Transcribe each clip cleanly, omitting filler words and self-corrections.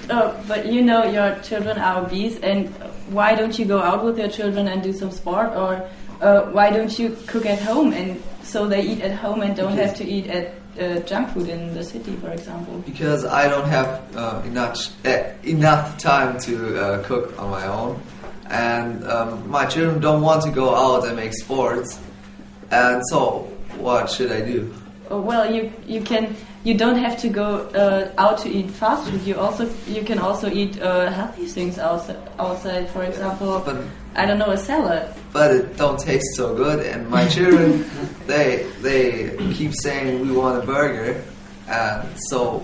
But you know your children are obese, and why don't you go out with your children and do some sport, or why don't you cook at home and so they eat at home and don't have to eat at junk food in the city, for example? Because I don't have enough time to cook on my own, and my children don't want to go out and make sports, and so what should I do? Well, you don't have to go out to eat fast food. You can also eat healthy things outside. For example, but I don't know, a salad. But it don't taste so good, and my children they keep saying we want a burger, and so.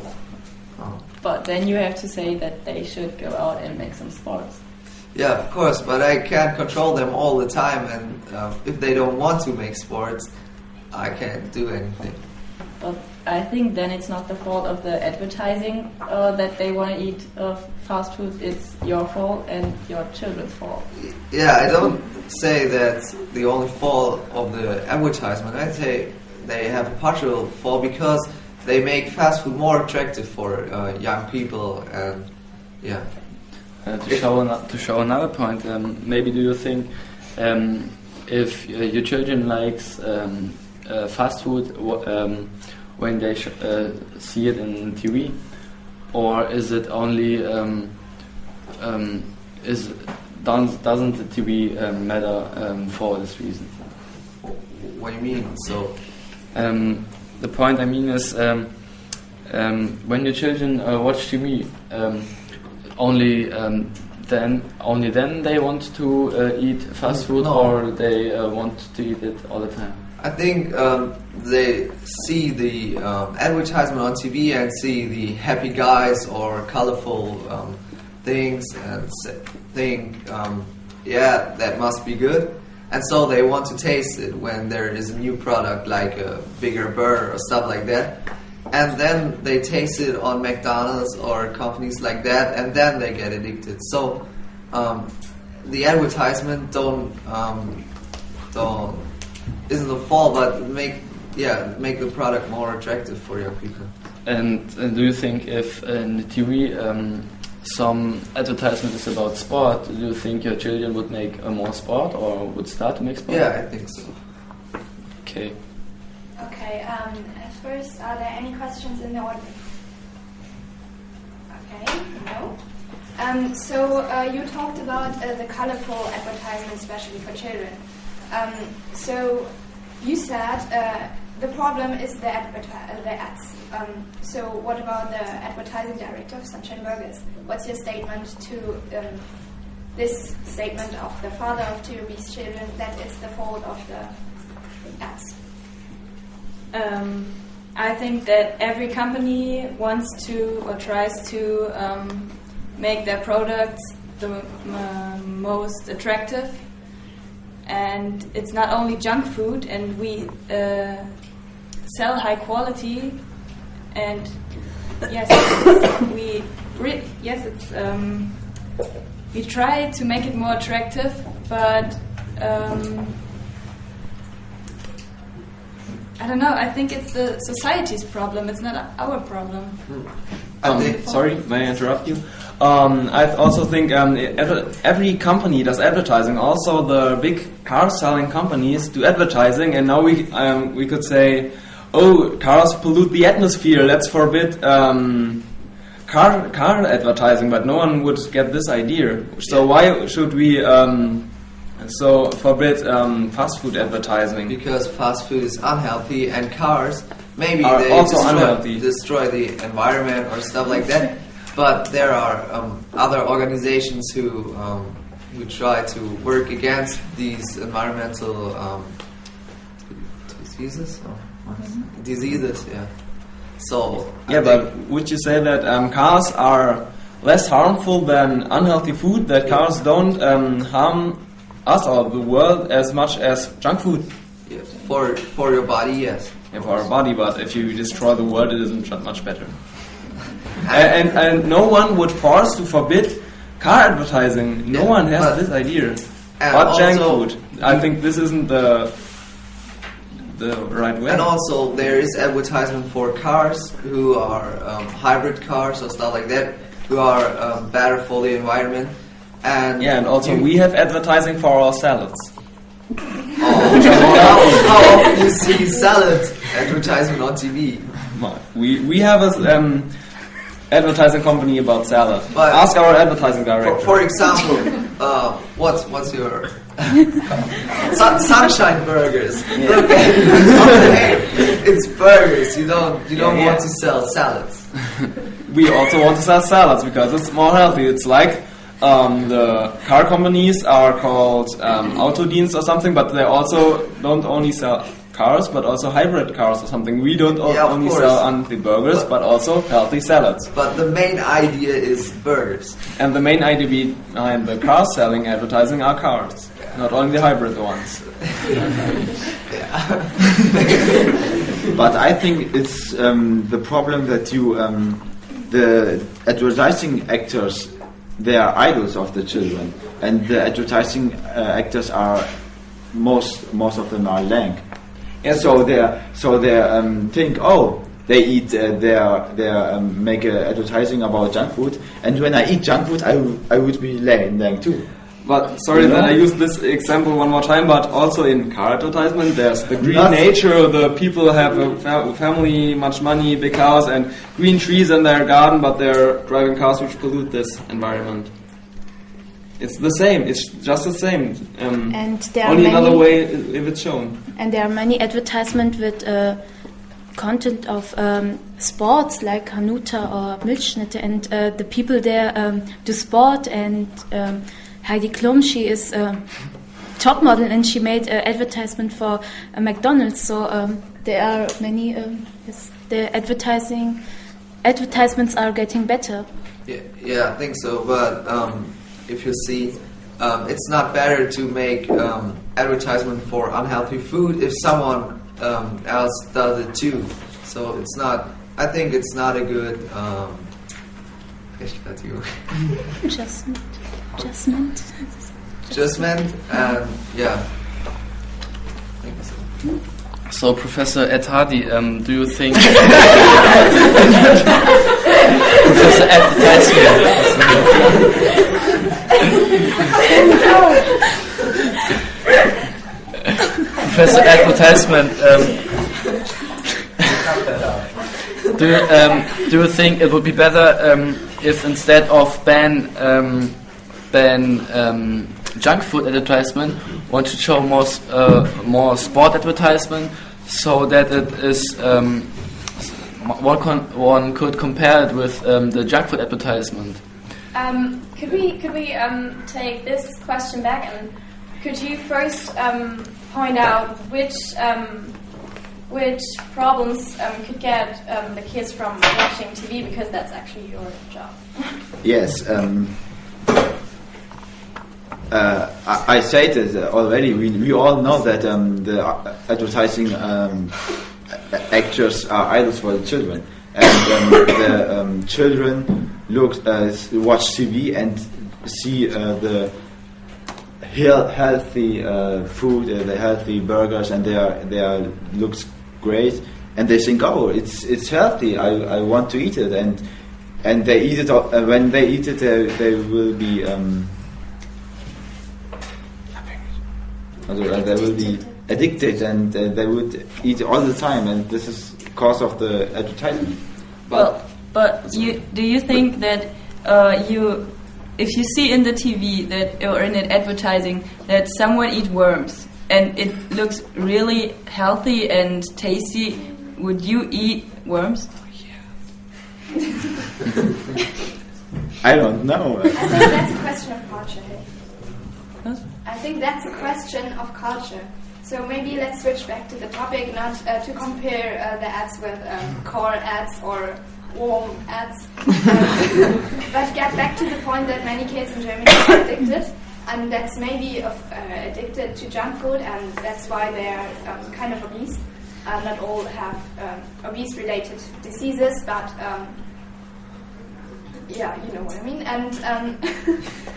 But then you have to say that they should go out and make some sports. Yeah, of course, but I can't control them all the time, and if they don't want to make sports, I can't do anything. But I think then it's not the fault of the advertising that they want to eat fast food. It's your fault and your children's fault. Yeah, I don't say that's the only fault of the advertisement. I say they have a partial fault because they make fast food more attractive for young people, and yeah. To show another point, maybe do you think if your children likes fast food when they see it in TV, or is it only doesn't the TV matter for this reason? What do you mean? So the point I mean is when your children watch TV, only then they want to eat fast food, or they want to eat it all the time? I think they see the advertisement on TV and see the happy guys or colorful things and think, yeah, that must be good. And so they want to taste it when there is a new product like a bigger burger or stuff like that. And then they taste it on McDonald's or companies like that, and then they get addicted. So the advertisement isn't the fault, but make the product more attractive for young people. And do you think if in the TV some advertisement is about sport, do you think your children would make more sport or would start to make sport? Yeah, I think so. Okay. Okay, at first, are there any questions in the audience? Okay, no. So you talked about the colorful advertisement, especially for children. So you said the problem is the ads. So what about the advertising director of Sunshine Burgers? What's your statement to this statement of the father of two obese children that it's the fault of the ads? I think that every company wants to or tries to make their products the most attractive. And it's not only junk food, and we sell high quality. And yes, we try to make it more attractive, but I don't know. I think it's the society's problem. It's not our problem. Sorry, may I interrupt you? I also think every company does advertising. Also, the big car-selling companies do advertising, and now we could say, "Oh, cars pollute the atmosphere. Let's forbid car advertising." But no one would get this idea. So why should we forbid fast food advertising? Because fast food is unhealthy, and cars maybe are they also unhealthy. destroy the environment or stuff like that. But there are other organizations who try to work against these environmental diseases. Diseases, yeah. So yeah, but would you say that cars are less harmful than unhealthy food? That cars don't harm us or the world as much as junk food? Yes. For your body, yes. Yeah, for our body, but if you destroy the world, it isn't much better. And no one would force to forbid car advertising. No one has this idea. But junk food. I think this isn't the the right way. And also there is advertisement for cars who are hybrid cars or stuff like that, who are better for the environment. And yeah, and also we have advertising for our salads. How often you see salad advertisement on TV? We have a advertising company about salad. But ask our advertising director. For example, what's your Sunshine Burgers? Yeah. Look at it on the name. It's burgers. You don't want to sell salads. We also want to sell salads because it's more healthy. It's like the car companies are called Autodienst or something, but they also don't only sell cars, but also hybrid cars or something. We don't only sell unhealthy burgers, but also healthy salads. But the main idea is burgers. And the main idea behind the car selling advertising are cars, not only the hybrid ones. But I think it's the problem that the advertising actors, they are idols of the children, and the advertising actors are most of them are lang. Yeah, so they think, oh, they eat they make advertising about junk food, and when I eat junk food, I would be lang too. But sorry that I use this example one more time, but also in car advertisement, there's the green nature, the people have a family, much money, big house, and green trees in their garden, but they're driving cars which pollute this environment. It's the same, it's just the same. And there are only many, another way if it's shown. And there are many advertisements with content of sports like Hanuta or Milchschnitte, and the people there do sport, and Heidi Klum, she is top model, and she made advertisement for McDonald's. So there are many. The advertisements are getting better. Yeah, I think so. But if you see, it's not better to make advertisement for unhealthy food if someone else does it too. So it's not. I think it's not a good. Adjustment, and yeah. I think so. So, Professor Ed Hardy, do you think Professor Advertisement, do you think it would be better if instead of ban junk food advertisement, want to show more sport advertisement, so that it is one could compare it with the junk food advertisement? Could we take this question back, and could you first point out which problems could get the kids from watching TV, because that's actually your job. Yes. I said it already. We all know that the advertising actors are idols for the children, and the children watch TV and see the healthy food, the healthy burgers, and they are looks great, and they think, oh, it's healthy. I want to eat it, and they eat it. When they eat it, they will be. They will be addicted, and they would eat all the time, and this is cause of the advertisement. But do you think that if you see in the TV that, or in an advertising, that someone eat worms and it looks really healthy and tasty, would you eat worms? I don't know. I think that's a question of culture. What? I think that's a question of culture. So maybe let's switch back to the topic, not to compare the ads with core ads or warm ads, but get back to the point that many kids in Germany are addicted, and that's maybe addicted to junk food, and that's why they're kind of obese. Not all have obese-related diseases, but yeah, you know what I mean. And